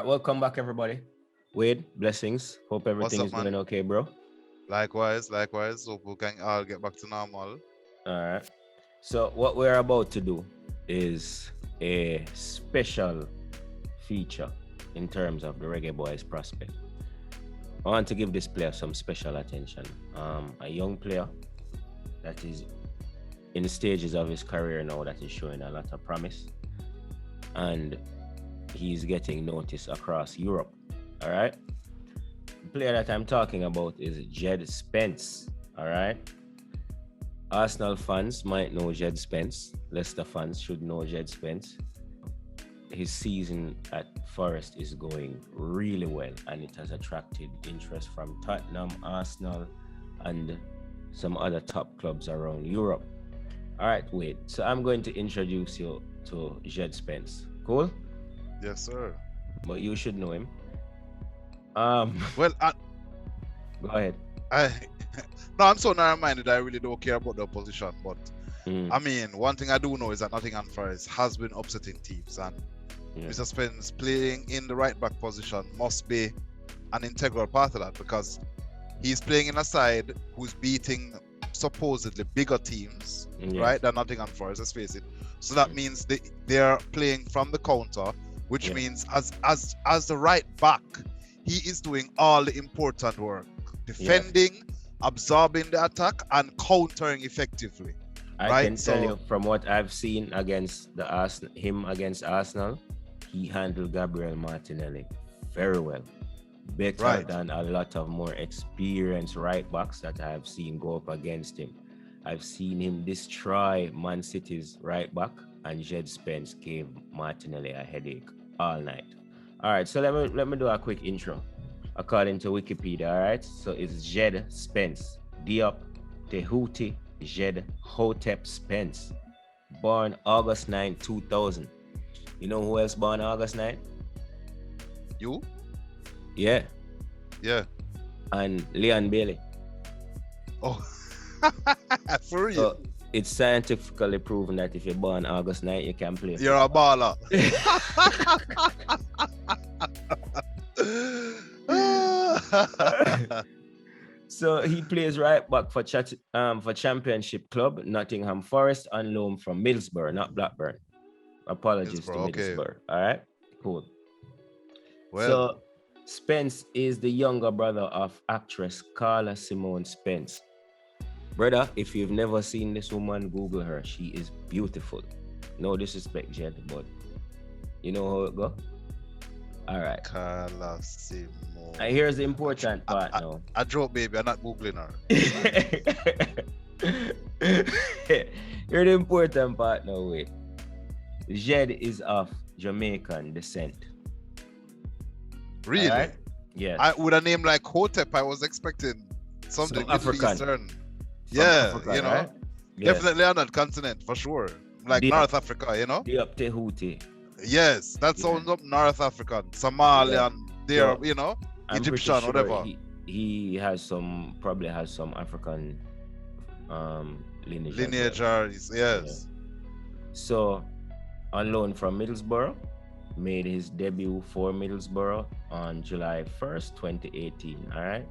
welcome back, everybody. Wade, blessings. Hope What's everything up, is going man? okay, bro. Likewise. Hope we can all get back to normal. All right. So, what we're about to do is a special feature in terms of the Reggae Boys prospect. I want to give this player some special attention. A young player that is in the stages of his career now that is showing a lot of promise, and he's getting notice across Europe. All right. The player that I'm talking about is Djed Spence. All right. Arsenal fans might know Djed Spence. Leicester fans should know Djed Spence. His season at Forest is going really well, and it has attracted interest from Tottenham, Arsenal, and some other top clubs around Europe. All right, wait. So I'm going to introduce you to Djed Spence. Cool? Yes, sir. But you should know him. Well, Go ahead. no, I'm so narrow-minded. I really don't care about the opposition. But Mm, I mean, one thing I do know is that Nottingham Forest has been upsetting teams, and yeah. Mr. Spence playing in the right back position must be an integral part of that, because he's playing in a side who's beating supposedly bigger teams, Yes. right, than Nottingham Forest. Let's face it. So that means they're playing from the counter, which Yeah. means as the right back, he is doing all the important work, defending, absorbing the attack, and countering effectively. I Right, can tell so- you from what I've seen against him against Arsenal, he handled Gabriel Martinelli very well. Better Right. than a lot of more experienced right backs that I have seen go up against him. I've seen him destroy Man City's right back, and Djed Spence gave Martinelli a headache all night. All right, so let me do a quick intro. According to Wikipedia, all right, so it's Djed Spence, Diop Tehuti Djed Hotep Spence, born August 9, 2000. You know who else born August 9? You? Yeah, Yeah. and Leon Bailey. Oh, for real? So it's scientifically proven that if you're born August 9, you can play. You're a baller. So he plays right back for Championship club Nottingham Forest on loan from Middlesbrough, not Blackburn. Apologies to Middlesbrough, okay. Middlesbrough. All right, cool. Well, So Spence is the younger brother of actress Carla Simone Spence. Brother, if you've never seen this woman, Google her. She is beautiful. No disrespect, Jed, but you know how it go? All right. Carla Simone. And here's the important part now. I joke, baby. I'm not googling her. Here's the important part now, wait. Jed is of Jamaican descent. Really? Alright? Yes. With a name like Hotep, I was expecting something Some African. Middle Eastern. From Yeah, Africa, you know, right? Yes. definitely on that continent for sure. Like Yeah. North Africa, you know. Diop Tehuti. Yes, that Yeah. sounds up North African, Somalian, there, So, you know, I'm pretty Egyptian, sure whatever. He probably has some African lineage. as well. Lineage, yes. So, on loan from Middlesbrough, made his debut for Middlesbrough on July 1st, 2018. All right.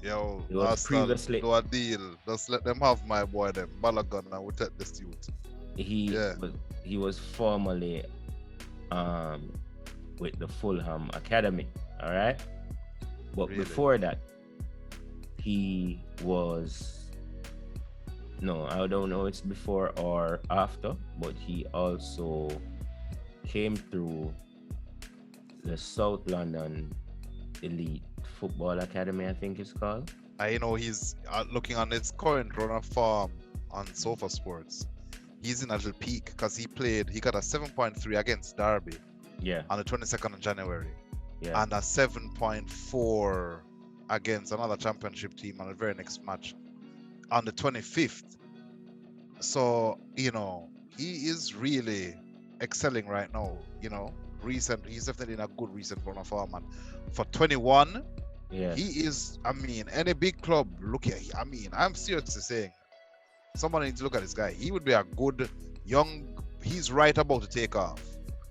Yo, He was Arsenal, previously- do a deal. Just let them have my boy, them Balogun, and we take this youth. Yeah. He was formerly with the Fulham Academy. All right. But Really? before that, he was, no, I don't know it's before or after, but he also came through the South London Elite Football Academy, I think it's called. I know he's looking on his current run of form on Sofa Sports. He's in a little peak because he got a 7.3 against Derby Yeah, on the 22nd of January yeah. and a 7.4 against another championship team on the very next match on the 25th. So, you know, he is really excelling right now, you know. He's definitely in a good recent run of form, and for 21, Yeah. he is, I mean, any big club, look at, I mean, I'm seriously saying, someone needs to look at this guy. He would be a good young, he's right about to take off.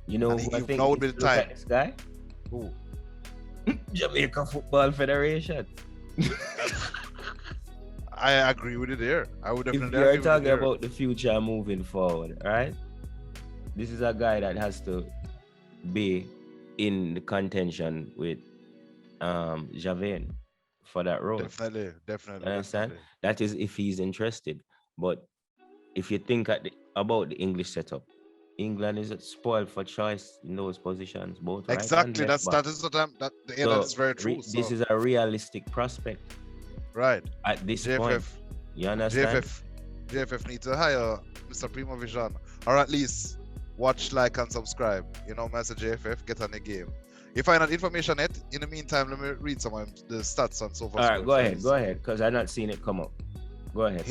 You know And who I you think know needs the to look at time. this guy? Who? Jamaica Football Federation. I agree with you there. I would If definitely you're agree with you talking there. about the future moving forward, right? This is a guy that has to be in the contention with Javan for that role. Definitely, You definitely, understand? definitely. That is if he's interested. But if you think about the English setup, England is spoiled for choice in those positions, both right and Exactly. left back. That is what I'm. That So is very true. this So is a realistic prospect right, at this point. JFF, You understand? JFF, JFF needs to hire Mr. Primo Vision, or at least watch, like, and subscribe. You know, Master JFF, get on the game. You find out information yet? In the meantime, let me read some of the stats on All right, SofaScore go for ahead, his. because I've not seen it come up. Go ahead.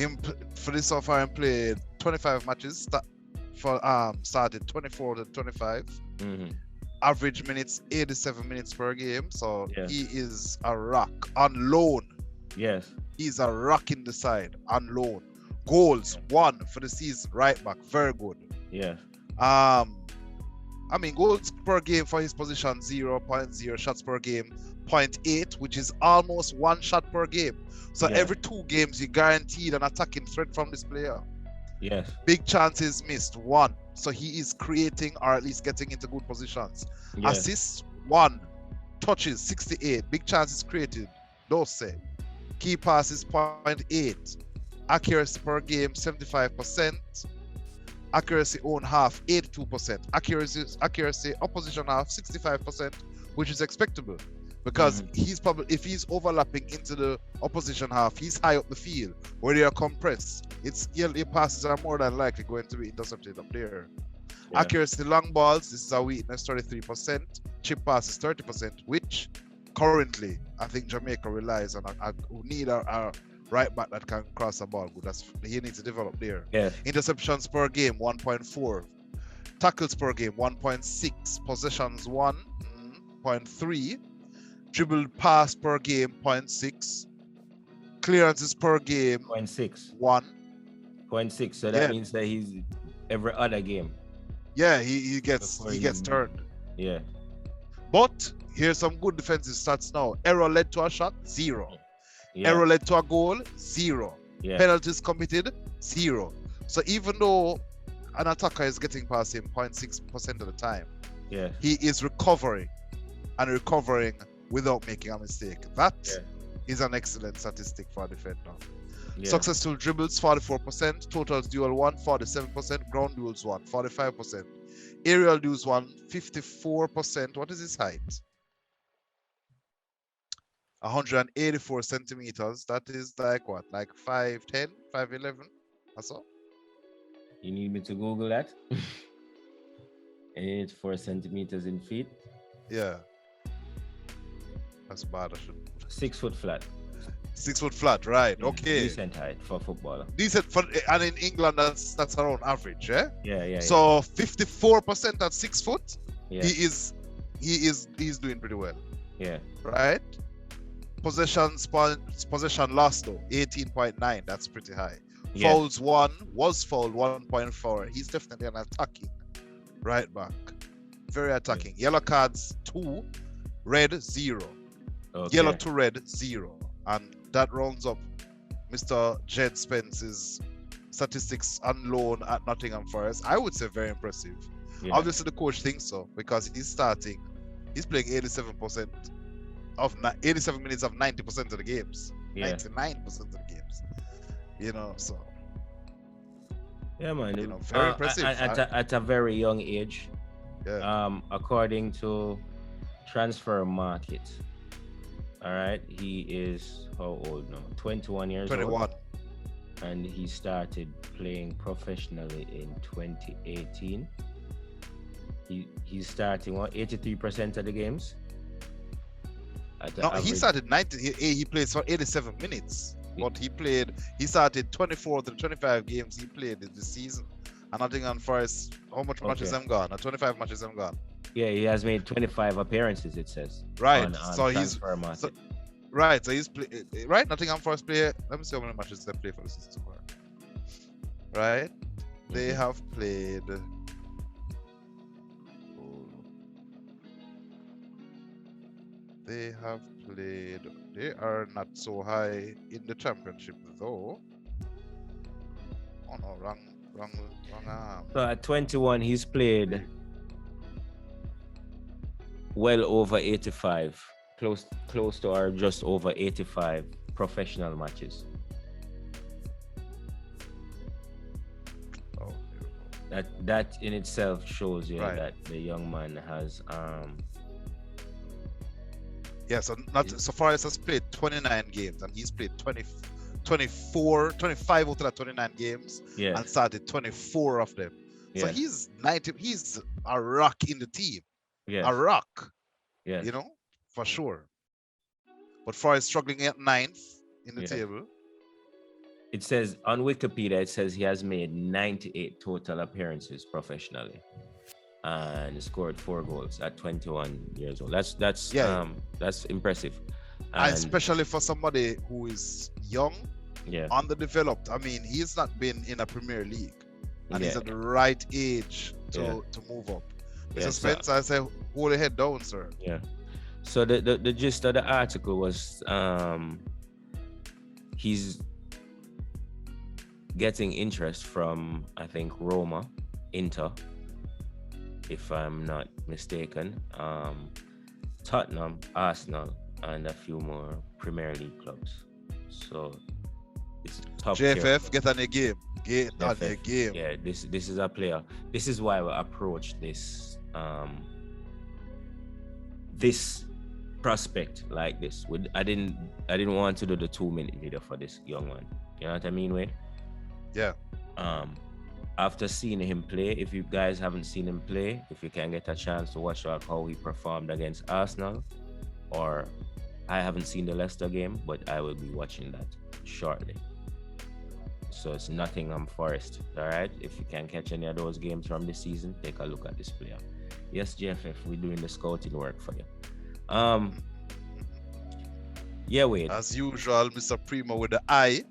For this so far, he played 25 matches. Started 24 to 25. Mm-hmm. Average minutes 87 minutes per game. So Yeah. he is a rock on loan. Yes. He's a rock in the side on loan. Goals 1 for the season, right back, very good. Yes. I mean, goals per game for his position 0.0, shots per game 0.8, which is almost 1 shot per game. So Yeah. every 2 games, you guaranteed an attacking threat from this player. Yes. Big chances missed 1. So he is creating, or at least getting into good positions. Yes. Assists 1. Touches 68. Big chances created, those say. Key passes 0.8. Accuracy per game 75%. Accuracy own half 82%. Accuracy opposition half 65%, which is expectable because he's probably, if he's overlapping into the opposition half, he's high up the field where they are compressed. Your passes are more than likely going to be intercepted up there. Yeah. Accuracy long balls, this is a weakness, 33%. Chip passes 30%, which currently I think Jamaica relies on need a right back that can cross the ball good. He needs to develop there. Yeah. Interceptions per game 1.4. Tackles per game 1.6. Possessions 1.3. Dribbled pass per game 0.6. Clearances per game 0.6. 1. 0.6. So that means that he's every other game. Yeah, he gets turned. Yeah. But here's some good defensive stats now. Error led to a shot 0. Yeah. Error led to a goal 0. Yeah. Penalties committed 0. So even though an attacker is getting past him 0.6% of the time, yeah, he is recovering without making a mistake. That is an excellent statistic for a defender. Yeah. Successful dribbles 44%, totals duel 1 47%, ground duels 1 45%, aerial duels 1 54%. What is his height? 184 centimeters. That is like what? Like 5'10", 5'11", or so? You need me to Google that? 84 centimeters in feet? Yeah. That's bad. I should. 6 foot flat. 6 foot flat, right? Yeah, okay. Decent height for a footballer. Decent and in England that's around average, yeah? Yeah. So 54% at 6 foot. Yeah. He's doing pretty well. Yeah. Right? Possession loss though 18.9. That's pretty high. Yeah. Fouls 1 was fouled 1.4. He's definitely an attacking right back. Very attacking. Yeah. Yellow cards 2, red 0. Okay. Yellow to red 0. And that rounds up Mr. Djed Spence's statistics on loan at Nottingham Forest. I would say very impressive. Yeah. Obviously the coach thinks so because he's playing 87 minutes of 90% of the games. Yeah. 99% of the games. You know, so. Yeah, man. You know, very impressive. At a very young age. Yeah. According to Transfer Market. All right. He is how old now? 21 years 21. old. And he started playing professionally in 2018. He's starting 83% of the games. No, he started 90. He plays for 87 minutes. But he started 24 to 25 games he played this season. And Nottingham Forest, how much matches have gone? 25 matches have gone. Yeah, he has made 25 appearances, it says. Right. On so Transfer Market. Right. So he's right. Nottingham Forest play. Let me see how many matches they play for the season so far. Right. Mm-hmm. They have played. They have played. They are not so high in the championship though. Oh no, wrong So at 21, he's played league. well over 85, close to or just over 85 professional matches. Oh, here we go. That in itself shows you Right. that the young man has Yeah, so not so far as has played 29 games and he's played 24, 25 out of that 29 games yeah, and started 24 of them. So yeah, he's 90, he's a rock in the team. A yes, rock, yes, you know, for sure. But Forrest struggling at ninth in the yes. table. It says on Wikipedia, it says he has made 98 total appearances professionally and scored 4 goals at 21 years old. Yeah, That's impressive. And especially for somebody who is young, yeah, underdeveloped. I mean, he's not been in a Premier League, and he's yeah, at the right age yeah, to move up. yeah. Mr. Spence, I say, hold your head down, sir. Yeah. So the gist of the article was he's getting interest from, I think, Roma, Inter, if I'm not mistaken, Tottenham, Arsenal, and a few more Premier League clubs. So it's top tier. JFF, get on your game. Get on your FF. game. Yeah, this is a player. This is why we approach this this prospect like this. I didn't want to do the 2-minute video for this young man. You know what I mean, Wade? Yeah. After seeing him play, if you guys haven't seen him play, if you can get a chance to watch like how he performed against Arsenal, or I haven't seen the Leicester game, but I will be watching that shortly. So it's Nottingham Forest, all right? If you can catch any of those games from this season, take a look at this player. Yes, JFF, we're doing the scouting work for you. Yeah, Wade. As usual, Mr. Primo with the eye.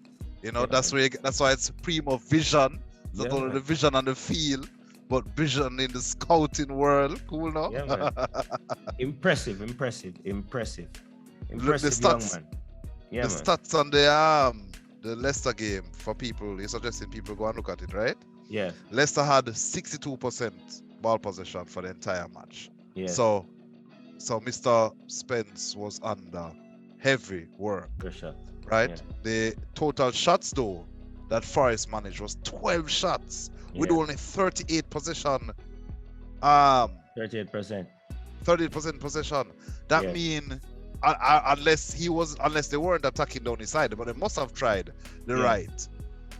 You know, that's why it's Primo vision. Not only the vision on the field, but vision in the scouting world. Cool, no? Yeah, man. Impressive Look, the young stats, man. Yeah, the man. stats on the Leicester game for people. You're suggesting people go and look at it, right? Yeah. Leicester had 62% ball possession for the entire match. Yeah. So Mr. Spence was under heavy work, For sure. right? Yeah. The total shots though that Forest managed was 12 shots with Yeah. only 38 possession. 38%. 38% possession. That Yeah. mean unless they weren't attacking down his side, but they must have tried the Yeah. right.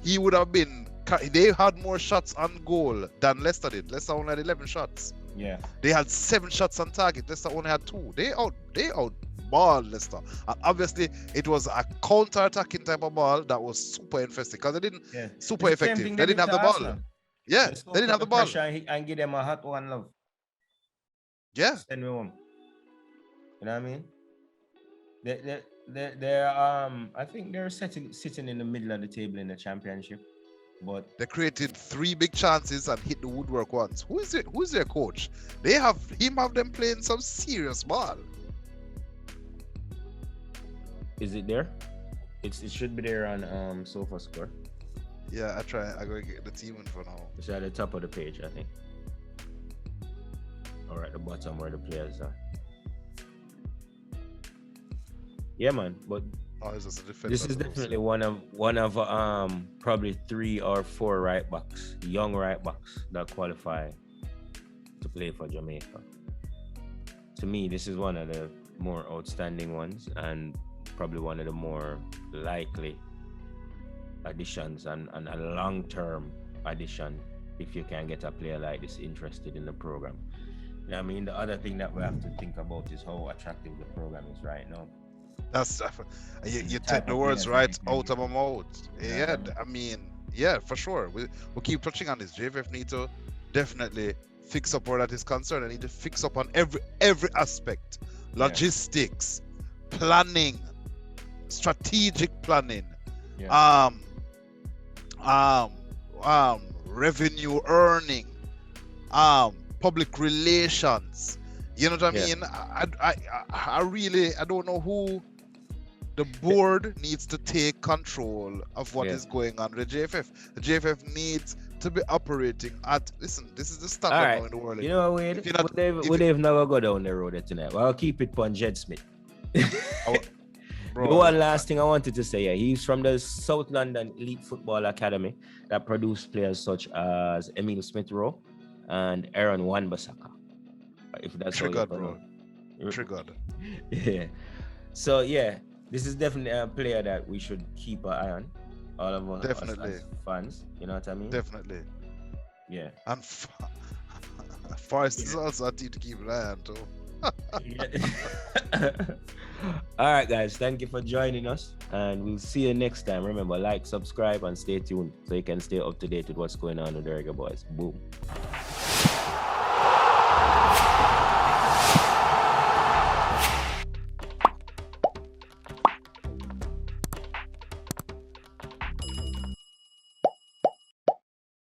He would have been. They had more shots on goal than Leicester did. Leicester only had 11 shots. Yeah. They had 7 shots on target. Leicester only had 2. They outballed Leicester. And obviously, it was a counter-attacking type of ball that was super interesting because they didn't Yeah. super It's the same effective. thing They didn't have the to ball. Arsenal. Yeah, Let's they didn't have the ball. pressure and give them a hot one love. Yeah, Send me home. You know what I mean? They're I think they're sitting in the middle of the table in the championship. But they created 3 big chances and hit the woodwork once. Who's their coach? They have them playing some serious ball. is it there? It should be there on SofaScore. Yeah, I go get the team info now. It's at the top of the page, I think. Or at the bottom where the players are. Yeah, man. But Oh, it's just a defense. this is definitely one of probably 3 or 4 right backs, young right backs that qualify to play for Jamaica. To me, this is one of the more outstanding ones and probably one of the more likely additions and a long-term addition if you can get a player like this interested in the program. You know what I mean? The other thing that we have to think about is how attractive the program is right now. That's you Type take the of words players right that you out of my mouth. Yeah, Yeah. I mean, yeah, for sure. We'll keep touching on this. JFF need to definitely fix up where that is concerned. I need to fix up on every aspect. Logistics, planning, strategic planning, Yeah. revenue earning, public relations, You know what I Yeah. mean? I really I don't know who the board needs to take control of what Yeah. is going on with the JFF. The JFF needs to be operating at listen. This is the All standard right. now in the world. You know what, Wade? If you're not, if We've never go down the road tonight. Well, I'll keep it on Djed Smith. our, The bro, one last thing I wanted to say, yeah, he's from the South London Elite Football Academy that produced players such as Emil Smith Rowe and Aaron Wan-Bissaka. If that's how you triggered, bro, pronounce. triggered. Yeah. So yeah, this is definitely a player that we should keep an eye on. All of us Definitely. as fans, you know what I mean? Definitely. Yeah. And Forest is also a team to keep an eye on too. Yeah. All right, guys. Thank you for joining us, and we'll see you next time. Remember, like, subscribe, and stay tuned so you can stay up to date with what's going on with the Reggae Boyz. Boom.